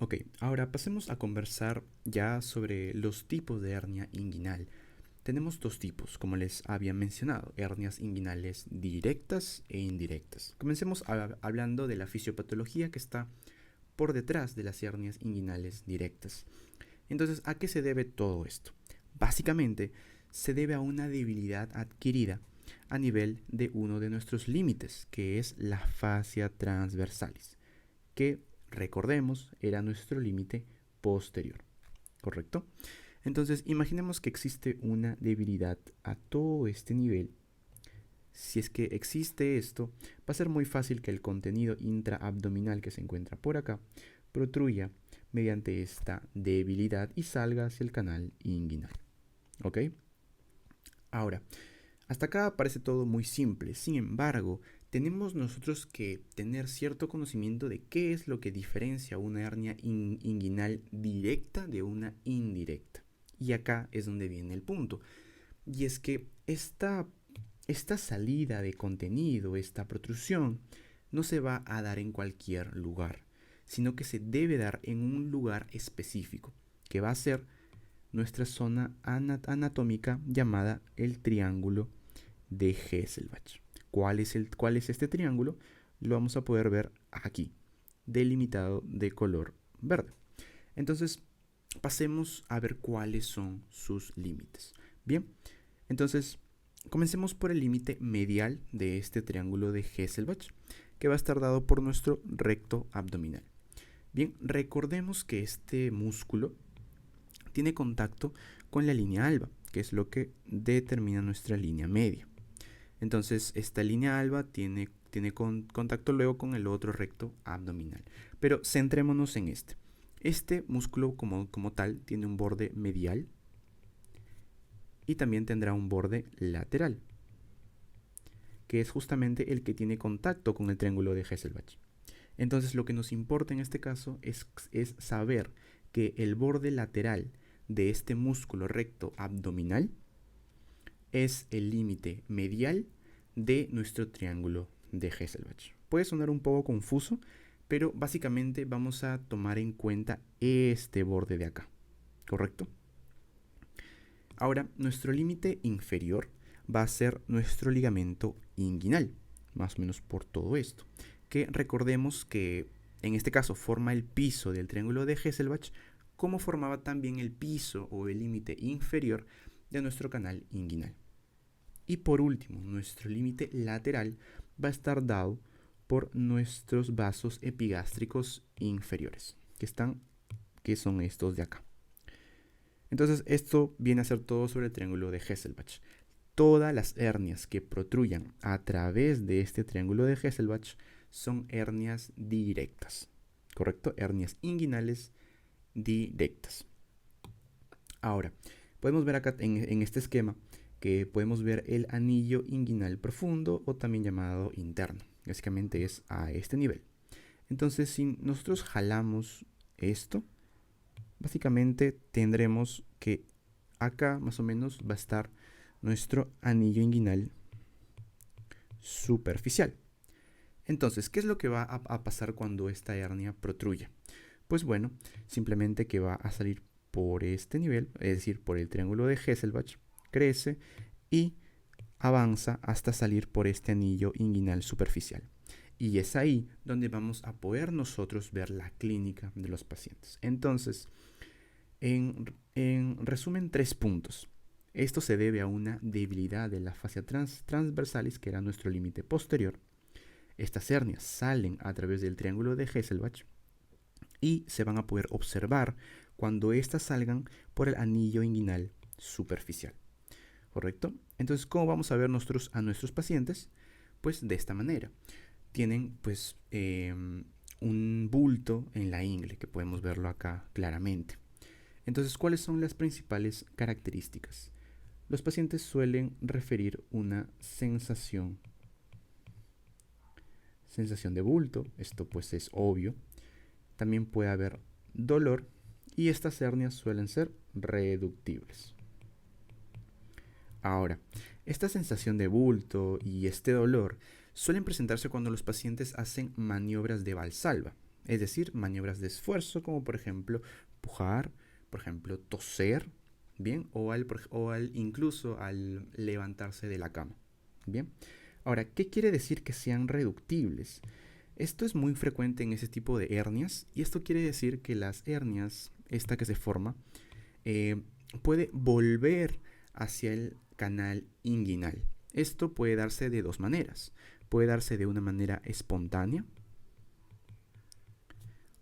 Ok, ahora pasemos a conversar ya sobre los tipos de hernia inguinal. Tenemos dos tipos, como les había mencionado, hernias inguinales directas e indirectas. Comencemos hablando de la fisiopatología que está por detrás de las hernias inguinales directas. Entonces, ¿a qué se debe todo esto? Básicamente, se debe a una debilidad adquirida a nivel de uno de nuestros límites, que es la fascia transversalis, que recordemos era nuestro límite posterior, ¿correcto? Entonces, imaginemos que existe una debilidad a todo este nivel. Si es que existe esto, va a ser muy fácil que el contenido intraabdominal que se encuentra por acá protruya mediante esta debilidad y salga hacia el canal inguinal. ¿Ok? Ahora, hasta acá parece todo muy simple. Sin embargo, tenemos nosotros que tener cierto conocimiento de qué es lo que diferencia una hernia inguinal directa de una indirecta. Y acá es donde viene el punto. Y es que esta salida de contenido, esta protrusión, no se va a dar en cualquier lugar, sino que se debe dar en un lugar específico, que va a ser nuestra zona anatómica llamada el triángulo de Hesselbach. ¿Cuál es este triángulo? Lo vamos a poder ver aquí, delimitado de color verde. Entonces, pasemos a ver cuáles son sus límites. Bien, entonces comencemos por el límite medial de este triángulo de Hesselbach, que va a estar dado por nuestro recto abdominal. Bien, recordemos que este músculo tiene contacto con la línea alba, que es lo que determina nuestra línea media. Entonces, esta línea alba tiene contacto luego con el otro recto abdominal. Pero centrémonos en este. Este músculo como tal tiene un borde medial y también tendrá un borde lateral, que es justamente el que tiene contacto con el triángulo de Hesselbach. Entonces, lo que nos importa en este caso es saber que el borde lateral de este músculo recto abdominal es el límite medial de nuestro triángulo de Hesselbach. Puede sonar un poco confuso, pero básicamente vamos a tomar en cuenta este borde de acá, ¿correcto? Ahora, nuestro límite inferior va a ser nuestro ligamento inguinal, más o menos por todo esto, que recordemos que en este caso forma el piso del triángulo de Hesselbach, como formaba también el piso o el límite inferior de nuestro canal inguinal. Y por último, nuestro límite lateral va a estar dado por nuestros vasos epigástricos inferiores, que son estos de acá. Entonces, esto viene a ser todo sobre el triángulo de Hesselbach. Todas las hernias que protruyan a través de este triángulo de Hesselbach son hernias directas, ¿correcto? Hernias inguinales directas. Ahora, podemos ver acá en este esquema que podemos ver el anillo inguinal profundo o también llamado interno. Básicamente es a este nivel. Entonces, si nosotros jalamos esto, básicamente tendremos que acá más o menos va a estar nuestro anillo inguinal superficial. Entonces, ¿qué es lo que va a pasar cuando esta hernia protruya? Pues bueno, simplemente que va a salir por este nivel, es decir, por el triángulo de Hesselbach, crece y avanza hasta salir por este anillo inguinal superficial. Y es ahí donde vamos a poder nosotros ver la clínica de los pacientes. Entonces, en resumen, 3 puntos. Esto se debe a una debilidad de la fascia transversalis, que era nuestro límite posterior. Estas hernias salen a través del triángulo de Hesselbach y se van a poder observar cuando éstas salgan por el anillo inguinal superficial. ¿Correcto? Entonces, ¿cómo vamos a ver a nuestros pacientes? Pues de esta manera. Tienen pues un bulto en la ingle, que podemos verlo acá claramente. Entonces, ¿cuáles son las principales características? Los pacientes suelen referir una sensación de bulto, esto pues es obvio. También puede haber dolor y estas hernias suelen ser reductibles. Ahora, esta sensación de bulto y este dolor suelen presentarse cuando los pacientes hacen maniobras de Valsalva. es decir, maniobras de esfuerzo como por ejemplo pujar, por ejemplo toser, bien, o incluso al levantarse de la cama, bien. Ahora, ¿qué quiere decir que sean reductibles? Esto es muy frecuente en ese tipo de hernias y esto quiere decir que las hernias, esta que se forma, eh, puede volver hacia el canal inguinal. Esto puede darse de dos maneras. Puede darse de una manera espontánea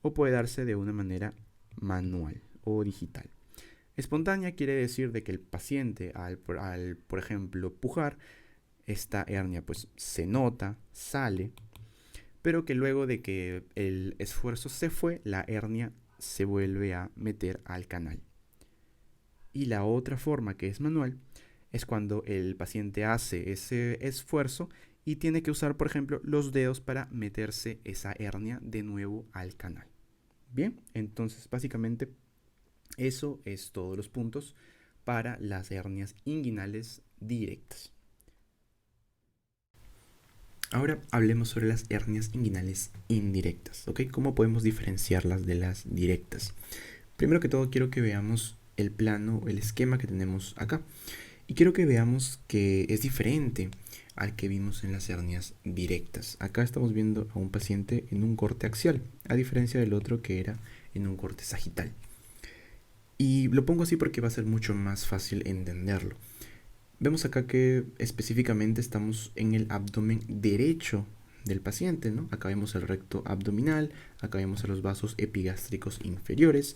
o puede darse de una manera manual o digital. Espontánea quiere decir de que el paciente por ejemplo, pujar, esta hernia pues se nota, sale, pero que luego de que el esfuerzo se fue, la hernia se vuelve a meter al canal. Y la otra forma, que es manual, es cuando el paciente hace ese esfuerzo y tiene que usar, por ejemplo, los dedos para meterse esa hernia de nuevo al canal. Bien, entonces básicamente eso es todos los puntos para las hernias inguinales directas. Ahora hablemos sobre las hernias inguinales indirectas, ¿ok? ¿Cómo podemos diferenciarlas de las directas? Primero que todo quiero que veamos el plano, el esquema que tenemos acá. Y quiero que veamos que es diferente al que vimos en las hernias directas. Acá estamos viendo a un paciente en un corte axial, a diferencia del otro que era en un corte sagital. Y lo pongo así porque va a ser mucho más fácil entenderlo. Vemos acá que específicamente estamos en el abdomen derecho del paciente, ¿no? Acá vemos el recto abdominal, acá vemos a los vasos epigástricos inferiores.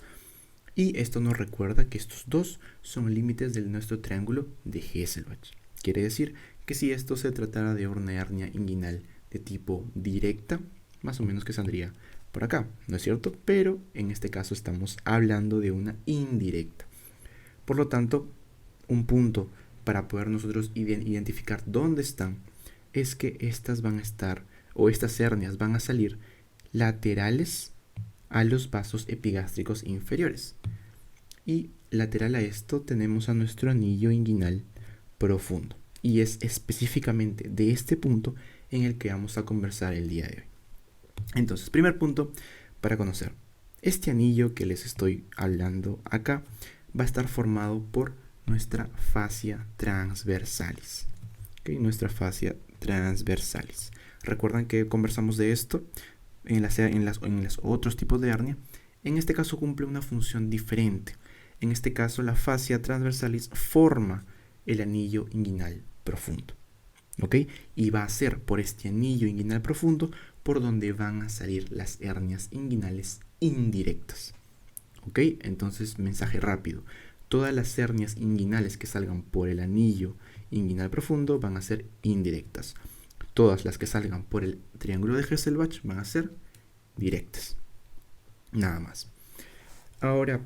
Y esto nos recuerda que estos dos son límites de nuestro triángulo de Hesselbach. Quiere decir que si esto se tratara de una hernia inguinal de tipo directa, más o menos que saldría por acá, ¿no es cierto? Pero en este caso estamos hablando de una indirecta. Por lo tanto, un punto para poder nosotros identificar dónde están es que estas van a estar, o estas hernias van a salir laterales a los vasos epigástricos inferiores. Y lateral a esto tenemos a nuestro anillo inguinal profundo. Y es específicamente de este punto en el que vamos a conversar el día de hoy. Entonces, primer punto para conocer. Este anillo que les estoy hablando acá va a estar formado por nuestra fascia transversalis. ¿Okay? Nuestra fascia transversalis. Recuerdan que conversamos de esto en los otros tipos de hernia. En este caso cumple una función diferente. En este caso la fascia transversalis forma el anillo inguinal profundo. ¿Ok? Y va a ser por este anillo inguinal profundo por donde van a salir las hernias inguinales indirectas. ¿Ok? Entonces, mensaje rápido. Todas las hernias inguinales que salgan por el anillo inguinal profundo van a ser indirectas. Todas las que salgan por el triángulo de Hesselbach van a ser directas. Nada más. Ahora,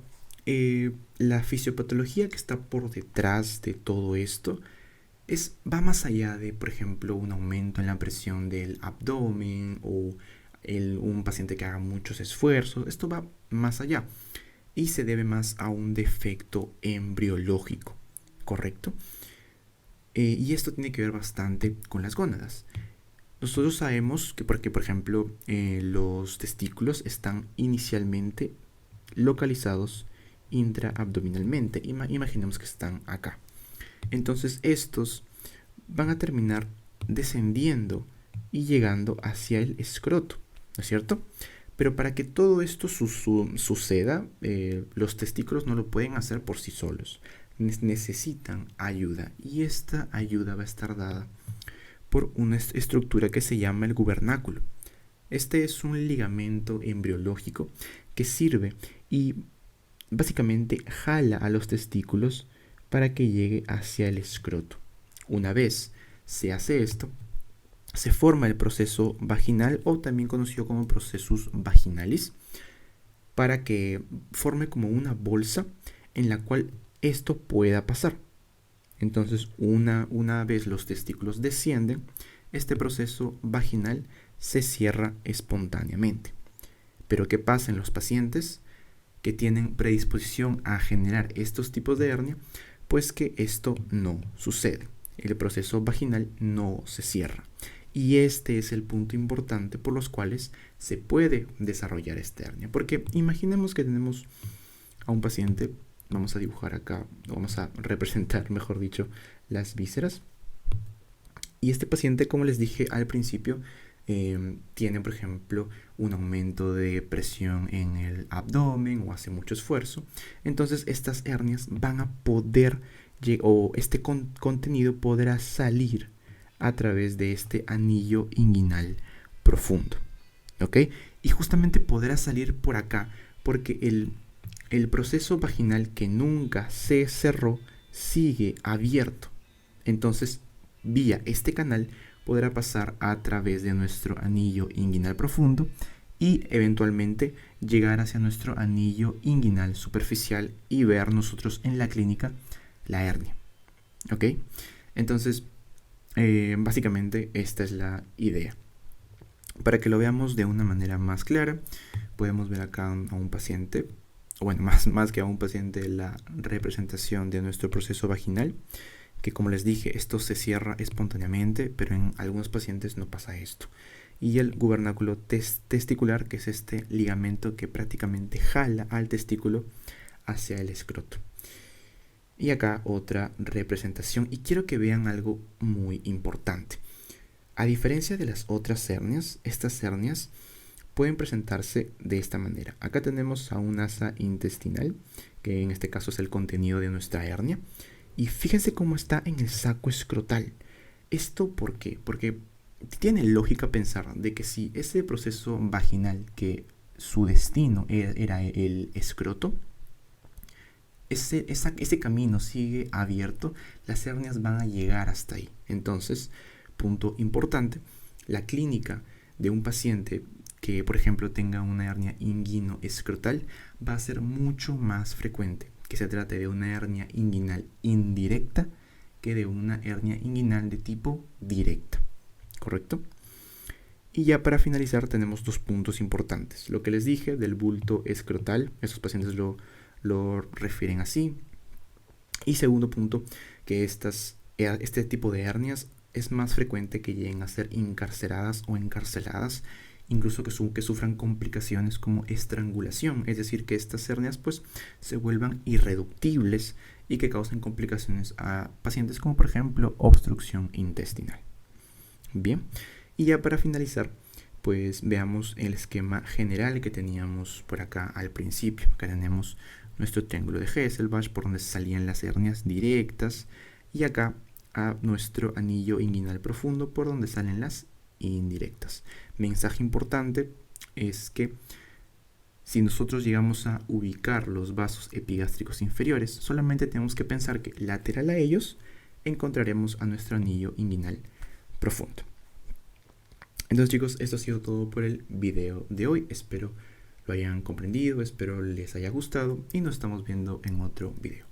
la fisiopatología que está por detrás de todo esto va más allá de, por ejemplo, un aumento en la presión del abdomen o un paciente que haga muchos esfuerzos. Esto va más allá y se debe más a un defecto embriológico, ¿correcto? Y esto tiene que ver bastante con las gónadas. Nosotros sabemos que porque, por ejemplo, los testículos están inicialmente localizados intraabdominalmente. Imaginemos que están acá. Entonces estos van a terminar descendiendo y llegando hacia el escroto, ¿no es cierto? Pero para que todo esto suceda, los testículos no lo pueden hacer por sí solos. Necesitan ayuda y esta ayuda va a estar dada por una estructura que se llama el gubernáculo. Este es un ligamento embriológico que sirve y básicamente jala a los testículos para que llegue hacia el escroto. Una vez se hace esto, se forma el proceso vaginal o también conocido como procesus vaginalis para que forme como una bolsa en la cual esto pueda pasar. Entonces, una vez los testículos descienden, este proceso vaginal se cierra espontáneamente. Pero ¿qué pasa en los pacientes que tienen predisposición a generar estos tipos de hernia? Pues que esto no sucede. El proceso vaginal no se cierra. Y este es el punto importante por los cuales se puede desarrollar esta hernia. Porque imaginemos que tenemos a un paciente, vamos a dibujar acá, vamos a representar, mejor dicho, las vísceras. Y este paciente, como les dije al principio, tiene, por ejemplo, un aumento de presión en el abdomen o hace mucho esfuerzo. Entonces estas hernias van a poder, o este contenido podrá salir a través de este anillo inguinal profundo. ¿Ok? Y justamente podrá salir por acá porque el proceso vaginal que nunca se cerró sigue abierto. Entonces, vía este canal podrá pasar a través de nuestro anillo inguinal profundo y eventualmente llegar hacia nuestro anillo inguinal superficial y ver nosotros en la clínica la hernia. ¿Ok? Entonces, básicamente esta es la idea. Para que lo veamos de una manera más clara, podemos ver acá a un paciente, o bueno, más que a un paciente, la representación de nuestro proceso vaginal, que como les dije, esto se cierra espontáneamente, pero en algunos pacientes no pasa esto. Y el gubernáculo testicular, que es este ligamento que prácticamente jala al testículo hacia el escroto. Y acá otra representación, y quiero que vean algo muy importante. A diferencia de las otras hernias, estas hernias pueden presentarse de esta manera. Acá tenemos a un asa intestinal, que en este caso es el contenido de nuestra hernia. Y fíjense cómo está en el saco escrotal. ¿Esto por qué? Porque tiene lógica pensar de que si ese proceso vaginal, que su destino era el escroto, ese camino sigue abierto, las hernias van a llegar hasta ahí. Entonces, punto importante, la clínica de un paciente que, por ejemplo, tenga una hernia inguino-escrotal va a ser mucho más frecuente que se trate de una hernia inguinal indirecta que de una hernia inguinal de tipo directa. ¿Correcto? Y ya para finalizar tenemos dos puntos importantes. Lo que les dije del bulto escrotal, esos pacientes lo refieren así. Y segundo punto, que este tipo de hernias es más frecuente que lleguen a ser encarceradas o encarceladas, incluso que sufran complicaciones como estrangulación, es decir, que estas hernias pues se vuelvan irreductibles y que causen complicaciones a pacientes como por ejemplo obstrucción intestinal. Bien, y ya para finalizar, pues veamos el esquema general que teníamos por acá al principio. Acá tenemos nuestro triángulo de Hesselbach por donde salían las hernias directas y acá a nuestro anillo inguinal profundo por donde salen las indirectas. Mensaje importante es que si nosotros llegamos a ubicar los vasos epigástricos inferiores, solamente tenemos que pensar que lateral a ellos encontraremos a nuestro anillo inguinal profundo. Entonces chicos, esto ha sido todo por el video de hoy. Espero lo hayan comprendido, espero les haya gustado y nos estamos viendo en otro video.